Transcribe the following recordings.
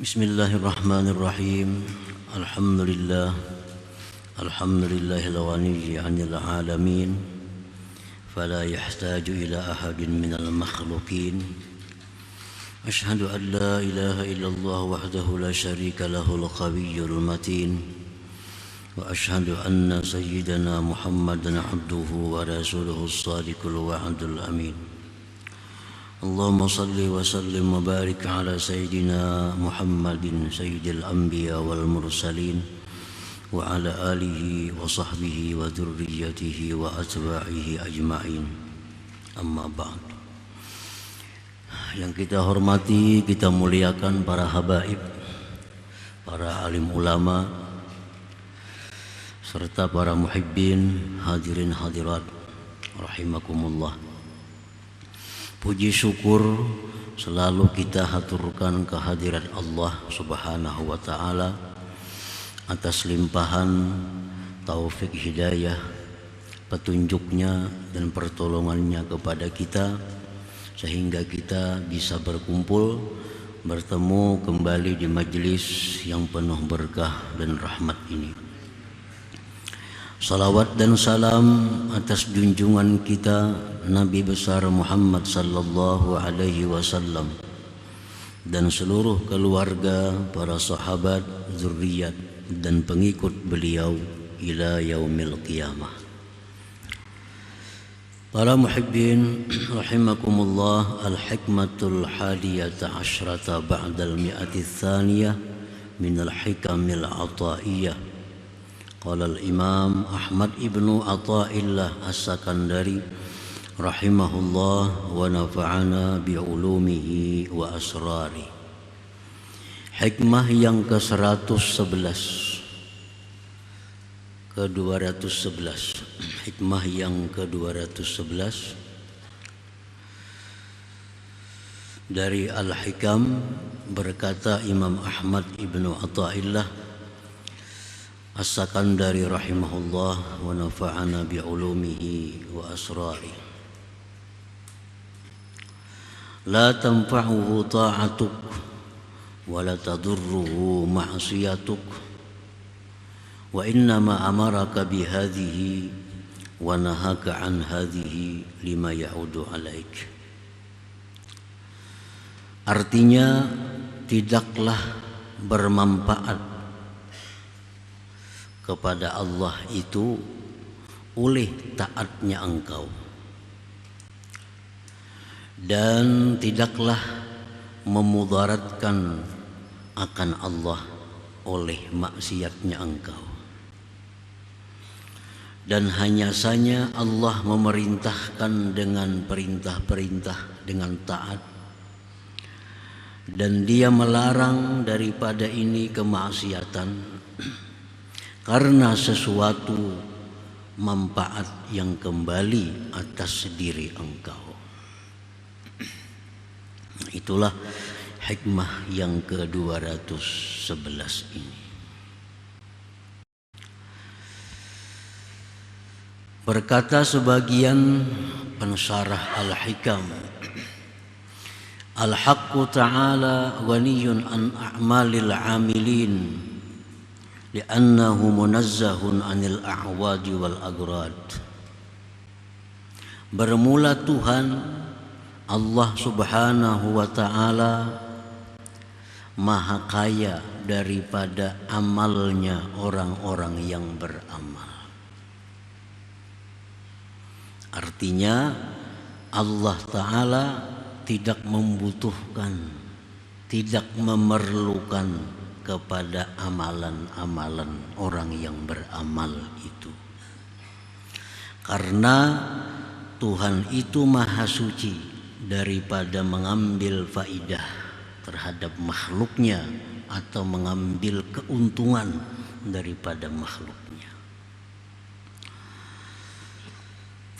Bismillahirrahmanirrahim. Alhamdulillahil ghani 'anil 'alamin, fala yahtaju ila ahadin minal makhluqin. Ashhadu an la ilaha illallah wahdahu la syarika lahul qawiyyul matin. Wa ashhadu anna sayyidana Muhammadan 'abduhu wa rasuluhus shadiqul wa'dul amin. Allahumma salli wa sallim wa barik ala sayyidina Muhammadin sayyidil anbiya wal mursalin wa ala alihi wa sahbihi wa dhurriyyatihi wa atba'ihi ajma'in. Amma ba'd. Yang kita hormati, kita muliakan para habaib, para alim ulama, serta para muhibbin, hadirin hadirat rahimakumullah. Puji syukur selalu kita haturkan kehadirat Allah Subhanahu wa ta'ala atas limpahan taufik hidayah, petunjuknya dan pertolongannya kepada kita, sehingga kita bisa berkumpul, bertemu kembali di majelis yang penuh berkah dan rahmat ini. Salawat dan salam atas junjungan kita Nabi besar Muhammad sallallahu alaihi wasallam dan seluruh keluarga, para sahabat, zuriat dan pengikut beliau ila yaumil qiyamah. Para muhibbin rahimakumullah, al-hikmatul hadiyata asyrata ba'dal mi'ati tsaniyah minal hikamil ataiyah. Qala al-Imam Ahmad ibnu Athaillah As-Sakandari rahimahullah wa nafa'ana bi'ulumihi wa asrari. Hikmah yang ke-111, ke-211. Hikmah yang ke-211 dari Al-Hikam, berkata Imam Ahmad ibnu Athaillah As-Sakandari rahimahullah wa nafa'ana bi'ulumihi wa asrari. La tanfa'uhu ta'atuk wa la tadurruhu ma'siyatuk wa innama amaraka bihadhihi wa nahaka an hadhihi lima ya'udu alaik. Artinya, tidaklah bermanfaat kepada Allah itu oleh taatnya engkau, dan tidaklah memudaratkan akan Allah oleh maksiatnya engkau. Dan hanya saja Allah memerintahkan dengan perintah-perintah dengan taat, dan Dia melarang daripada ini kemaksiatan karena sesuatu manfaat yang kembali atas diri engkau. Itulah hikmah yang ke-211 ini. Berkata sebagian pensyarah Al-Hikam, Al-Haqqu ta'ala ghaniyun an a'malil 'amilin li'annahu munazzahun 'anil a'wadi wal agrad. Bermula Tuhan Allah Subhanahu wa ta'ala maha kaya daripada amalnya orang-orang yang beramal. Artinya Allah Ta'ala tidak membutuhkan, tidak memerlukan kepada amalan-amalan orang yang beramal itu, karena Tuhan itu maha suci daripada mengambil faidah terhadap makhluknya atau mengambil keuntungan daripada makhluknya.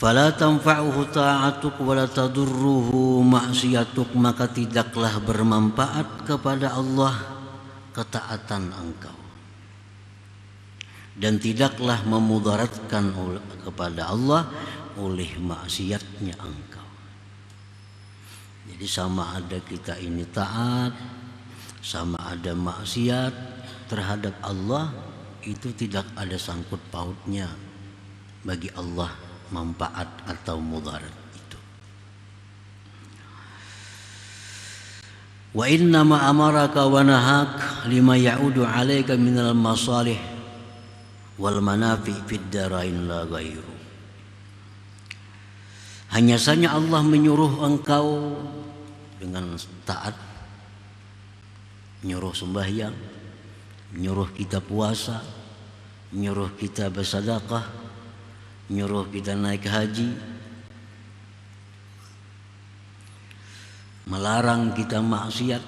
Fala tanfa'uhu ta'atuk wa la tadurruhu ma'siyatuk, maka tidaklah bermanfaat kepada Allah ketaatan engkau, dan tidaklah memudaratkan kepada Allah oleh maksiatnya engkau. Jadi sama ada kita ini taat sama ada maksiat terhadap Allah, itu tidak ada sangkut pautnya bagi Allah manfaat atau mudarat itu. Wa inna ma amaraka wa nahak lima ya'udu 'alaika minal masalih wal manafi fid darain la ghairu. Hanya saja Allah menyuruh engkau dengan taat, menyuruh sembahyang, menyuruh kita puasa, menyuruh kita bersedekah, menyuruh kita naik haji, melarang kita maksiat.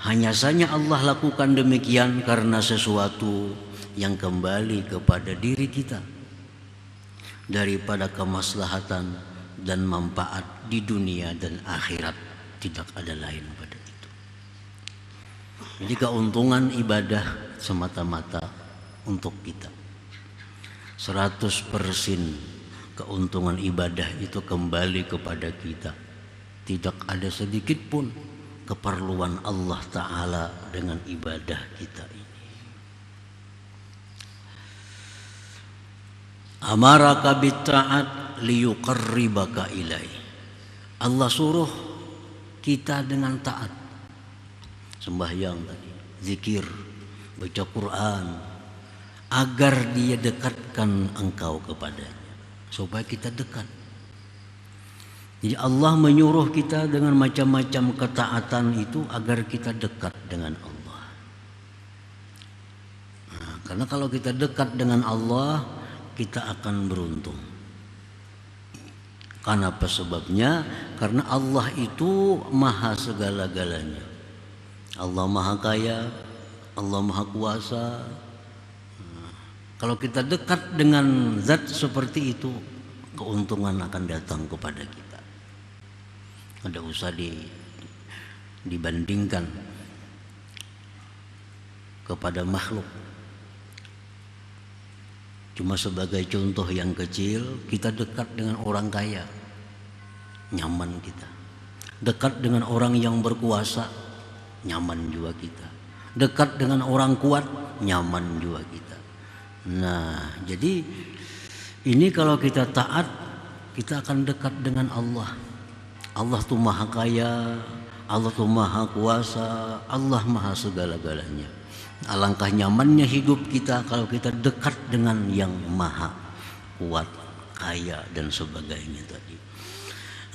Hanya saja Allah lakukan demikian karena sesuatu yang kembali kepada diri kita, daripada kemaslahatan dan manfaat di dunia dan akhirat, tidak ada lain pada itu. Jadi keuntungan ibadah semata-mata untuk kita. 100% keuntungan ibadah itu kembali kepada kita. Tidak ada sedikit pun keperluan Allah Ta'ala dengan ibadah kita ini. Amaraka bitta'at liyuqarribaka ilai. Allah suruh kita dengan taat, sembahyang tadi, zikir, baca Quran, agar dia dekatkan engkau kepadanya, supaya kita dekat. Jadi Allah menyuruh kita dengan macam-macam ketaatan itu agar kita dekat dengan Allah. Karena kalau kita dekat dengan Allah, kita akan beruntung. Karena apa sebabnya? Karena Allah itu maha segala-galanya. Allah maha kaya, Allah maha kuasa. Kalau kita dekat dengan zat seperti itu, keuntungan akan datang kepada kita. Tidak usah dibandingkan kepada makhluk. Cuma sebagai contoh yang kecil, kita dekat dengan orang kaya, nyaman kita. Dekat dengan orang yang berkuasa, nyaman juga kita. Dekat dengan orang kuat, nyaman juga kita. Nah, jadi ini kalau kita taat, kita akan dekat dengan Allah. Allah tuh maha kaya, Allah tuh maha kuasa, Allah maha segala-galanya. Alangkah nyamannya hidup kita kalau kita dekat dengan yang maha kuat, kaya dan sebagainya tadi.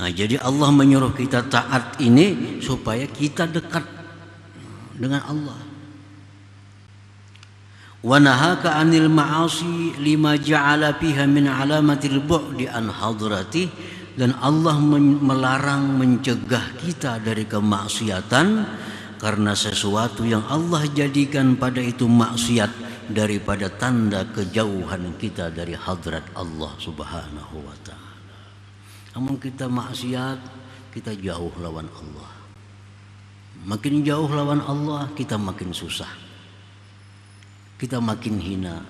Nah, jadi Allah menyuruh kita taat ini supaya kita dekat dengan Allah. Wa nahaka 'anil ma'asi lima ja'ala fiha min 'alamatil bu'di an hadrati, dan Allah melarang, mencegah kita dari kemaksiatan karena sesuatu yang Allah jadikan pada itu maksiat daripada tanda kejauhan kita dari hadrat Allah Subhanahu wa ta'ala. Namun kita maksiat, kita jauh lawan Allah. Makin jauh lawan Allah, kita makin susah, kita makin hina.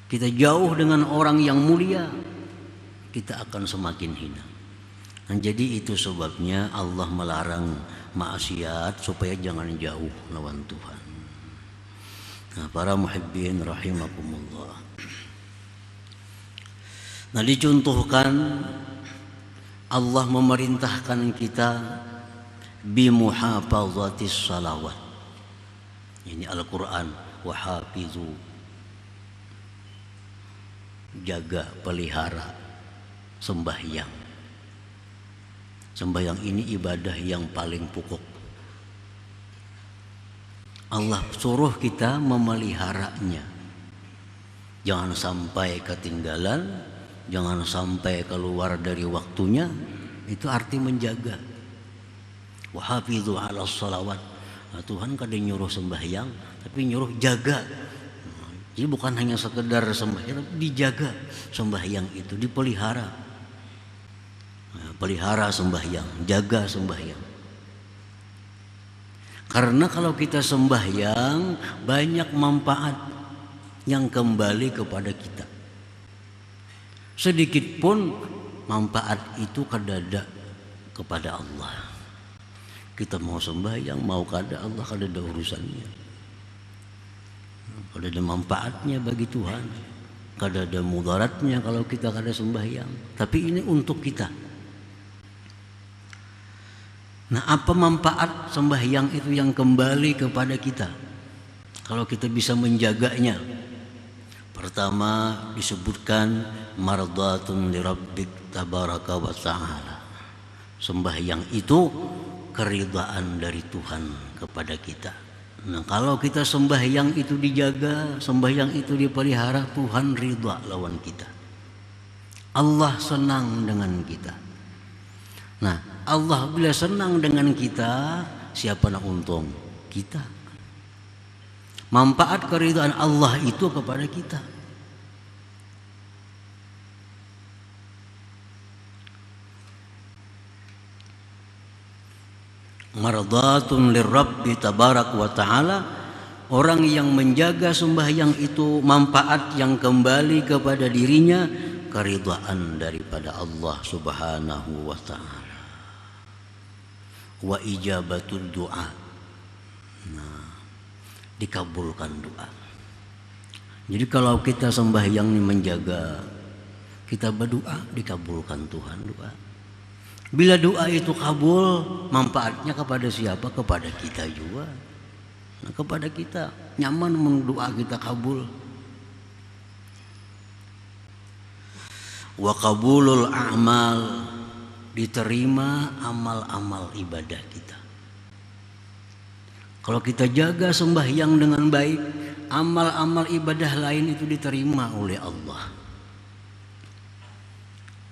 Kita jauh dengan orang yang mulia, kita akan semakin hina. Dan jadi itu sebabnya Allah melarang maksiat supaya jangan jauh lawan Tuhan. Nah, para muhibbin rahimakumullah. Nah, dicontohkan Allah memerintahkan kita bimuhafazatis salawat. Ini Al-Quran, wahafizu, jaga, pelihara sembahyang. Sembahyang ini ibadah yang paling pokok. Allah suruh kita memeliharanya. Jangan sampai ketinggalan, jangan sampai keluar dari waktunya. Itu arti menjaga. Wahafidhu ala salawat. Nah, Tuhan kadang nyuruh sembahyang, tapi nyuruh jaga. Jadi bukan hanya sekedar sembahyang, tapi dijaga sembahyang itu, dipelihara. Nah, pelihara sembahyang, jaga sembahyang. Karena kalau kita sembahyang, banyak manfaat yang kembali kepada kita. Sedikit pun manfaat itu kadada kepada Allah. Kita mau sembahyang, mau kada Allah, kada ada urusannya. Kada ada manfaatnya bagi Tuhan, kada ada mudaratnya kalau kita kada sembahyang. Tapi ini untuk kita. Nah, apa manfaat sembahyang itu yang kembali kepada kita kalau kita bisa menjaganya? Pertama disebutkan mardatun li rabbik tabaraka wa ta'ala. Sembahyang itu keridhaan dari Tuhan kepada kita. Nah, kalau kita sembahyang itu dijaga, sembahyang itu dipelihara, Tuhan ridha lawan kita. Allah senang dengan kita. Nah, Allah bila senang dengan kita, siapa nak untung? Kita. Manfaat keridhaan Allah itu kepada kita. Mardatun lirabbi tabarak wa ta'ala. Orang yang menjaga sembahyang itu manfaat yang kembali kepada dirinya, keridhaan daripada Allah subhanahu wa ta'ala. Wa ijabatul doa. Nah, dikabulkan doa. Jadi kalau kita sembahyang ini menjaga, kita berdoa, dikabulkan Tuhan doa. Bila doa itu kabul, manfaatnya kepada siapa? Kepada kita juga. Nah, kepada kita nyaman mendoa kita kabul. Wa qabulul a'mal, diterima amal-amal ibadah kita. Kalau kita jaga sembahyang dengan baik, amal-amal ibadah lain itu diterima oleh Allah.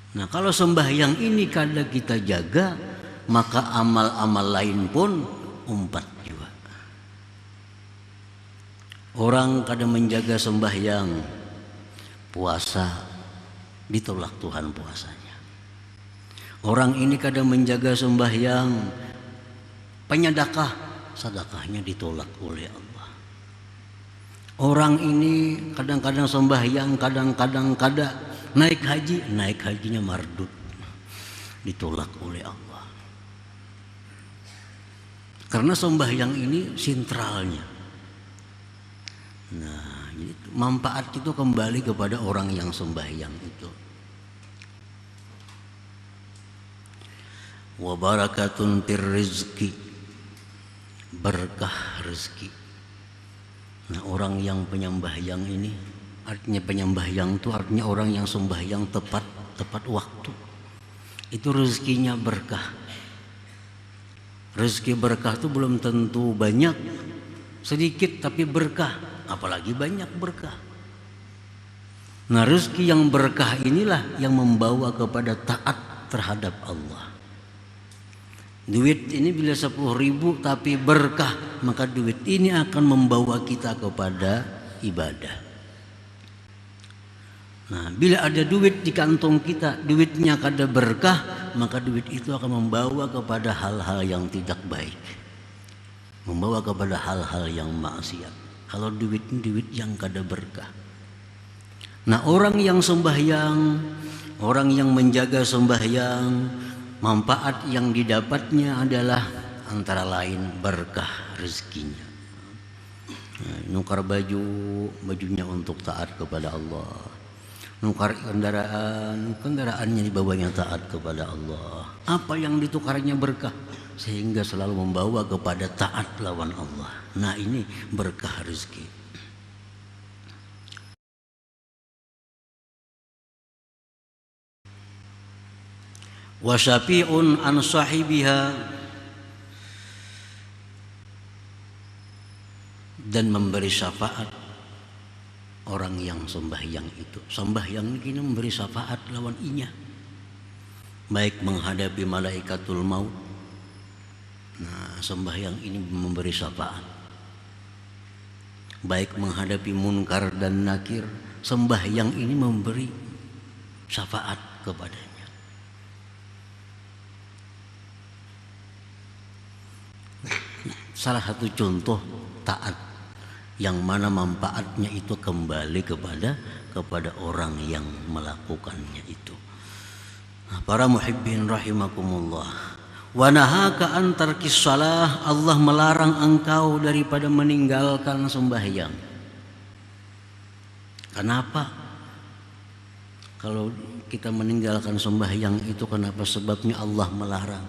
Nah, kalau sembahyang ini kada kita jaga, maka amal-amal lain pun umpat juga. Orang kada menjaga sembahyang, puasa ditolak Tuhan puasanya. Orang ini kada menjaga sembahyang, penyedekah, sedekahnya ditolak oleh Allah. Orang ini kadang-kadang sembahyang, kadang-kadang kada. Naik haji, naik hajinya mardut, ditolak oleh Allah. Karena sembahyang ini sentralnya. Nah, jadi manfaat itu kembali kepada orang yang sembahyang itu. Wa barakatun fir rizqi, berkah rezeki. Nah, orang yang penyembahyang ini, artinya penyembahyang itu artinya orang yang sembahyang tepat waktu. Itu rezekinya berkah. Rezeki berkah itu belum tentu banyak, sedikit tapi berkah, apalagi banyak berkah. Nah, rezeki yang berkah inilah yang membawa kepada taat terhadap Allah. Duit ini bila 10.000 tapi berkah, maka duit ini akan membawa kita kepada ibadah. Nah, bila ada duit di kantong kita, duitnya kada berkah, maka duit itu akan membawa kepada hal-hal yang tidak baik, membawa kepada hal-hal yang maksiat. Kalau duit ini duit yang kada berkah. Nah, orang yang sembahyang, orang yang menjaga sembahyang, manfaat yang didapatnya adalah antara lain berkah rezekinya. Nah, nukar bajunya untuk taat kepada Allah. Nukar kendaraannya dibawanya taat kepada Allah. Apa yang ditukarnya berkah, sehingga selalu membawa kepada taat lawan Allah. Nah, ini berkah rezeki. Wa syafi'un an sahibiha, dan memberi syafaat orang yang sembahyang itu. Sembahyang ini memberi syafaat lawan inya, baik menghadapi malaikatul maut. Nah, sembahyang ini memberi syafaat, baik menghadapi munkar dan nakir. Sembahyang ini memberi syafaat kepadanya. Salah satu contoh taat yang mana manfaatnya itu kembali kepada orang yang melakukannya itu. Nah, para muhibbin rahimakumullah, Wa nahaka an tarkis shalah, Allah melarang engkau daripada meninggalkan sembahyang. Kenapa? Kalau kita meninggalkan sembahyang itu kenapa sebabnya Allah melarang?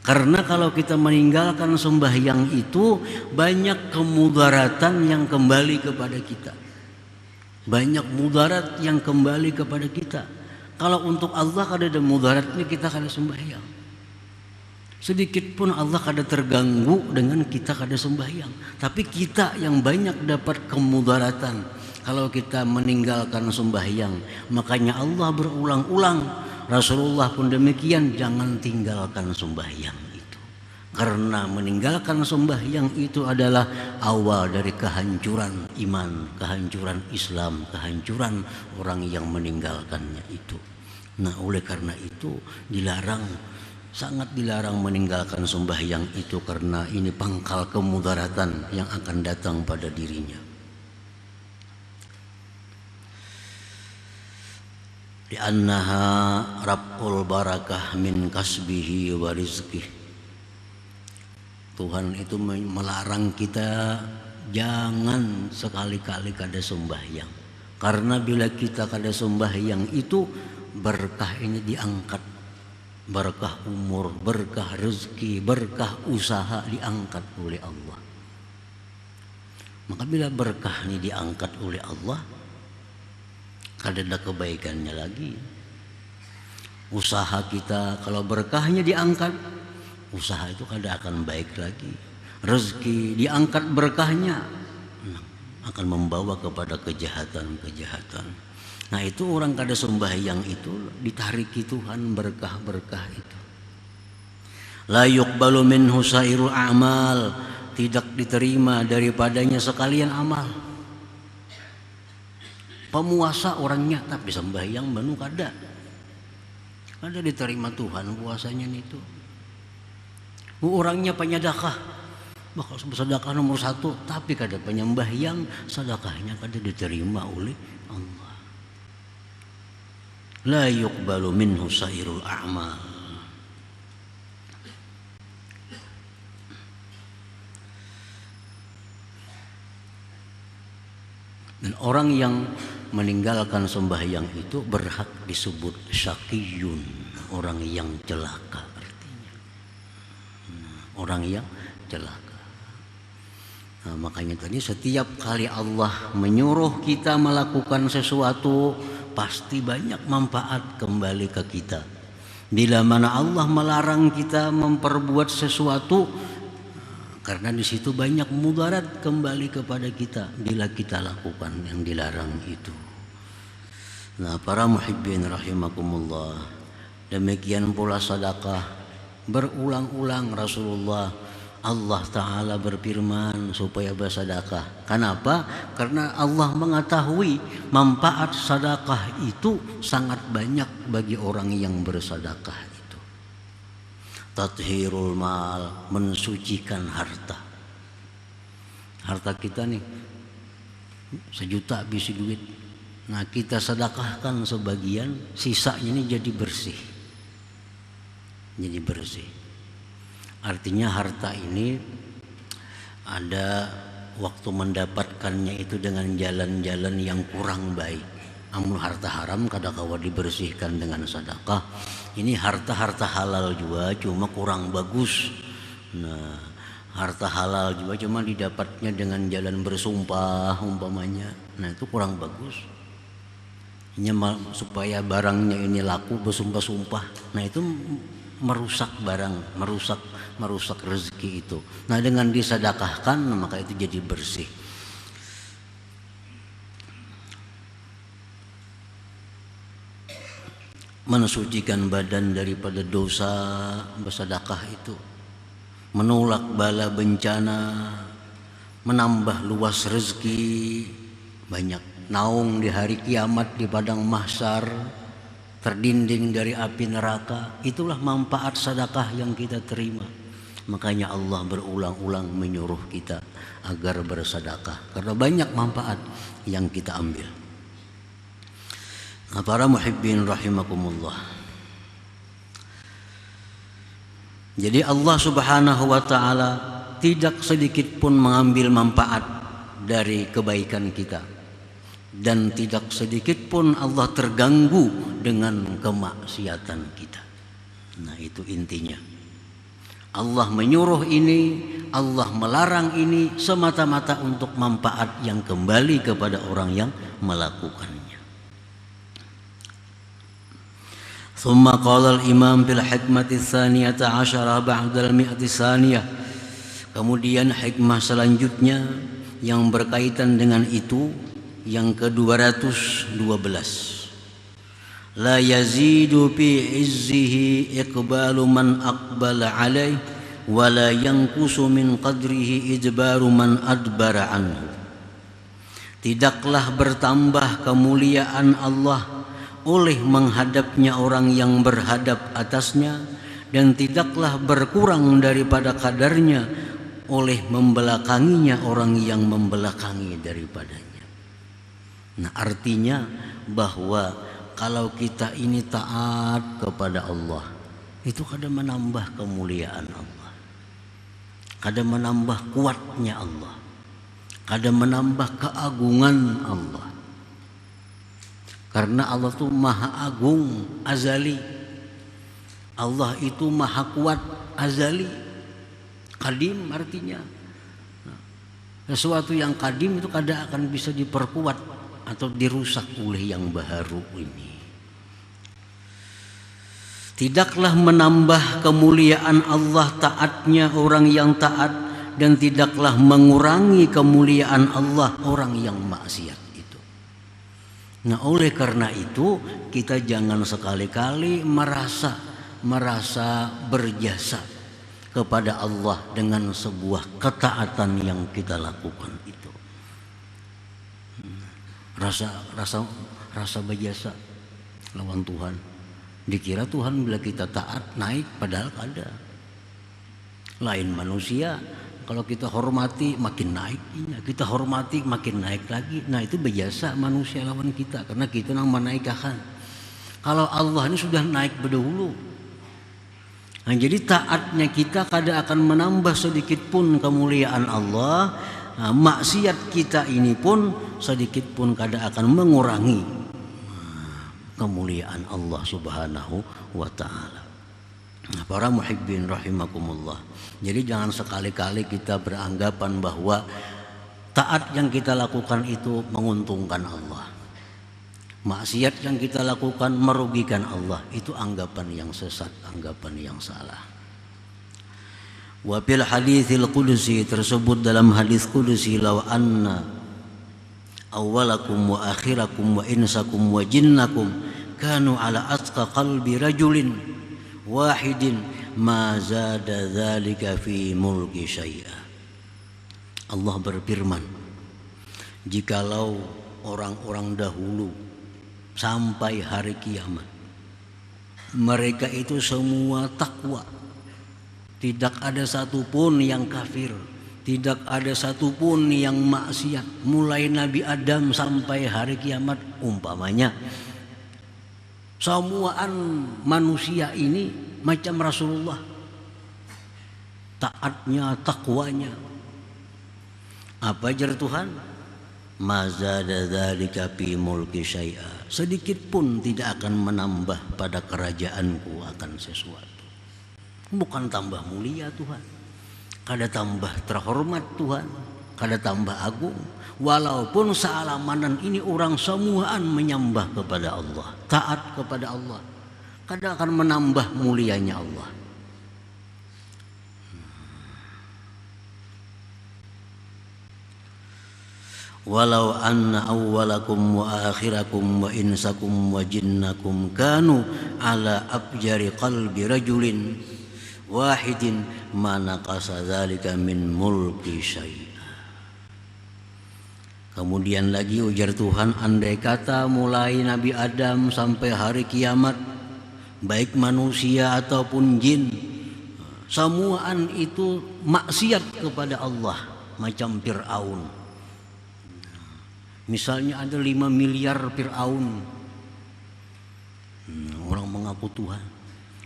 Karena kalau kita meninggalkan sembahyang itu banyak kemudaratan yang kembali kepada kita. Banyak mudarat yang kembali kepada kita. Kalau untuk Allah kada ada mudaratnya kita kada sembahyang. Sedikit pun Allah kada terganggu dengan kita kada sembahyang. Tapi kita yang banyak dapat kemudaratan kalau kita meninggalkan sembahyang. Makanya Allah berulang-ulang, Rasulullah pun demikian, jangan tinggalkan sembahyang itu. Karena meninggalkan sembahyang itu adalah awal dari kehancuran iman, kehancuran Islam, kehancuran orang yang meninggalkannya itu. Nah, oleh karena itu dilarang, sangat dilarang meninggalkan sembahyang itu, karena ini pangkal kemudaratan yang akan datang pada dirinya. Li'annaha rab'ul barakah min kasbihi wa rizqih. Tuhan itu melarang kita jangan sekali-kali kada sembahyang. Karena bila kita kada sembahyang itu berkah ini diangkat. Berkah umur, berkah rezeki, berkah usaha diangkat oleh Allah. Maka bila berkah ini diangkat oleh Allah, kada ada kebaikannya lagi. Usaha kita kalau berkahnya diangkat, usaha itu kada akan baik lagi. Rezeki diangkat berkahnya, akan membawa kepada kejahatan-kejahatan. Nah, itu orang kada sembahyang itu ditariki Tuhan berkah-berkah itu. La yuqbalu minhu sairul a'mal, tidak diterima daripadanya sekalian amal. Pemuasa orangnya tapi sembahyang banu kada. Kada diterima Tuhan puasanya itu. Orangnya penyedekah, bakal sedekah nomor 1, tapi kada penyembahyang, sedekahnya kada diterima oleh Allah. La yuqbalu minhu sairul a'mal. Dan orang yang meninggalkan sembahyang itu berhak disebut syaqiyun, orang yang celaka artinya. Orang yang celaka. Nah, makanya tadi setiap kali Allah menyuruh kita melakukan sesuatu, pasti banyak manfaat kembali ke kita. Bila mana Allah melarang kita memperbuat sesuatu, karena di situ banyak mudarat kembali kepada kita bila kita lakukan yang dilarang itu. Nah, para muhibbin rahimakumullah, demikian pula sedekah. Berulang-ulang Rasulullah, Allah Ta'ala berfirman supaya bersedekah. Kenapa? Karena Allah mengetahui manfaat sedekah itu sangat banyak bagi orang yang bersedekah itu. Tathirul mal, mensucikan harta. Harta kita nih 1 juta bisi duit. Nah, kita sedekahkan sebagian, sisanya ini jadi bersih. Jadi bersih. Artinya harta ini ada waktu mendapatkannya itu dengan jalan-jalan yang kurang baik. Amun harta haram kada kawa dibersihkan dengan sedekah. Ini harta-harta halal juga cuma kurang bagus. Nah, harta halal juga cuma didapatnya dengan jalan bersumpah umpamanya. Nah, itu kurang bagus. Supaya barangnya ini laku bersumpah-sumpah. Nah, itu merusak barang, merusak rezeki itu. Nah, dengan disedekahkan maka itu jadi bersih. Mensucikan badan daripada dosa, bersedekah itu menolak bala bencana, menambah luas rezeki, banyak naung di hari kiamat di padang mahsyar, terdinding dari api neraka. Itulah manfaat sedekah yang kita terima. Makanya Allah berulang-ulang menyuruh kita agar bersedekah, karena banyak manfaat yang kita ambil. Para muhibbin rahimakumullah, Jadi Allah Subhanahu wa taala tidak sedikit pun mengambil manfaat dari kebaikan kita, dan tidak sedikit pun Allah terganggu dengan kemaksiatan kita. Nah, itu intinya. Allah menyuruh ini, Allah melarang ini semata-mata untuk manfaat yang kembali kepada orang yang melakukannya. ثم قال الإمام في الحكمة الثانية عشرة بعد المئة الثانية. Kemudian hikmah selanjutnya yang berkaitan dengan itu yang ke-212. La yazidu fi izzihi iqbalu man aqbala alaih wa la yanqusu min qadrihi ijbaru man adbara anhu. Tidaklah bertambah kemuliaan Allah oleh menghadapnya orang yang berhadap atasnya, dan tidaklah berkurang daripada kadarnya oleh membelakanginya orang yang membelakangi daripadanya. Nah, artinya bahwa kalau kita ini taat kepada Allah, itu kadang menambah kemuliaan Allah, kadang menambah kuatnya Allah, kadang menambah keagungan Allah. Karena Allah itu maha agung azali, Allah itu maha kuat azali. Kadim artinya sesuatu yang kadim itu kadang akan bisa diperkuat atau dirusak oleh yang baru ini. Tidaklah menambah kemuliaan Allah taatnya orang yang taat, dan tidaklah mengurangi kemuliaan Allah orang yang maksiat. Nah, oleh karena itu kita jangan sekali-kali merasa berjasa kepada Allah dengan sebuah ketaatan yang kita lakukan itu. Rasa berjasa lawan Tuhan. Dikira Tuhan bila kita taat naik, padahal ada. Lain manusia, kalau kita hormati makin naik, kita hormati makin naik lagi. Nah, itu biasa manusia lawan kita, karena kita yang menaikkan. Kalau Allah ini sudah naik berdahulu. Nah, jadi taatnya kita kadang akan menambah sedikit pun kemuliaan Allah. Nah, maksiat kita ini pun sedikit pun kadang akan mengurangi kemuliaan Allah Subhanahu wa ta'ala. Nah, para muhibbin rahimakumullah. Jadi jangan sekali-kali kita beranggapan bahwa taat yang kita lakukan itu menguntungkan Allah, maksiat yang kita lakukan merugikan Allah. Itu anggapan yang sesat, anggapan yang salah. Wa fil haditsil qudsi, tersebut dalam hadis qudsi, law anna awwalakum wa akhirakum wa insakum wa jinnakum kanu ala atqa qalbi rajulin wahidin ma zada dzalika fi mulki syai'a. Allah berfirman, jikalau orang-orang dahulu sampai hari kiamat mereka itu semua takwa, tidak ada satupun yang kafir, tidak ada satupun yang maksiat, mulai Nabi Adam sampai hari kiamat, umpamanya semuaan manusia ini macam Rasulullah, taatnya, takwanya. Apa ajar Tuhan? Mazada dzalika fi mulki syai'a. Sedikit pun tidak akan menambah pada kerajaanku akan sesuatu. Bukan tambah mulia Tuhan, kada tambah terhormat Tuhan, kada tambah agung. Walaupun sealamanan ini orang semuaan menyembah kepada Allah, taat kepada Allah, kadang akan menambah mulianya Allah. Walau anna awwalakum wa akhirakum wa insakum wa jinnakum kanu ala abjari qalbi rajulin wahidin ma naqasa dzalika min mulki syai'. Kemudian lagi ujar Tuhan, andai kata mulai Nabi Adam sampai hari kiamat, baik manusia ataupun jin, semuaan itu maksiat kepada Allah, macam Fir'aun. Misalnya ada 5 miliar Fir'aun, orang mengaku Tuhan,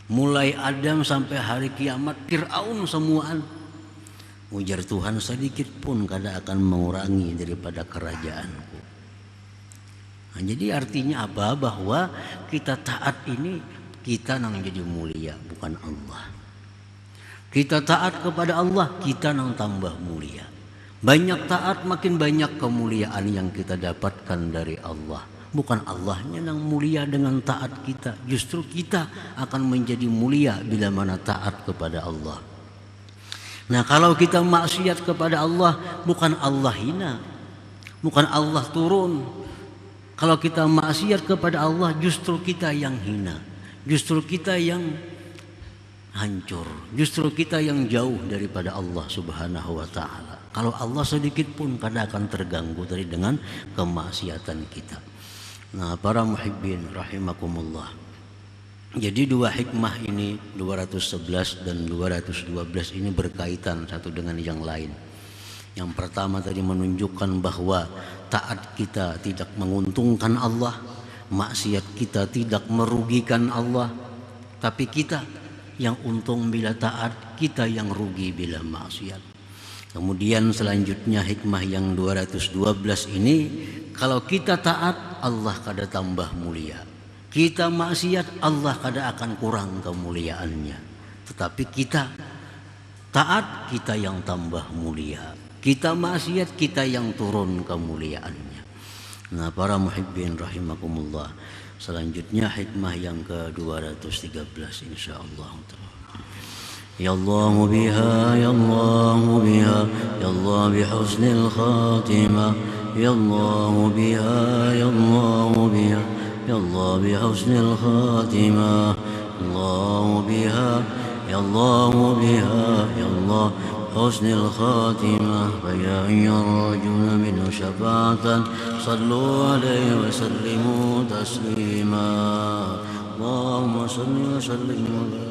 Mulai Adam sampai hari kiamat, Fir'aun semuaan. Ujar Tuhan, sedikit pun kada akan mengurangi daripada kerajaanku. Nah, jadi artinya apa? Bahwa kita taat ini, kita nang jadi mulia, bukan Allah. Kita taat kepada Allah, kita nang tambah mulia. Banyak taat, makin banyak kemuliaan yang kita dapatkan dari Allah. Bukan Allahnya yang mulia dengan taat kita, justru kita akan menjadi mulia bila mana taat kepada Allah. Nah, kalau kita maksiat kepada Allah, bukan Allah hina, bukan Allah turun. Kalau kita maksiat kepada Allah, justru kita yang hina, justru kita yang hancur, justru kita yang jauh daripada Allah Subhanahu wa ta'ala. Kalau Allah sedikit pun kada akan terganggu dari dengan kemaksiatan kita. Nah, para muhibbin rahimakumullah. Jadi dua hikmah ini 211 dan 212 ini berkaitan satu dengan yang lain. Yang pertama tadi menunjukkan bahwa taat kita tidak menguntungkan Allah, maksiat kita tidak merugikan Allah, tapi kita yang untung bila taat, kita yang rugi bila maksiat. Kemudian selanjutnya hikmah yang 212 ini, kalau kita taat, Allah kada tambah mulia. Kita maksiat, Allah kada akan kurang kemuliaannya. Tetapi kita taat, kita yang tambah mulia. Kita maksiat, kita yang turun kemuliaannya. Nah, para muhibbin rahimakumullah. Selanjutnya hikmah yang ke-213 insyaallah. Ya Allah biha, ya Allah biha, ya Allah bihusnil khatimah. Ya Allah biha, ya Allah biha, ya Allah bihusnil khatimah. Allah biha, ya Allah biha, ya Allah husnil khatimah. Faya yarjuna minhu syafa'atan sallu alaihi wa sallimu taslima. Allahumma salli wa sallim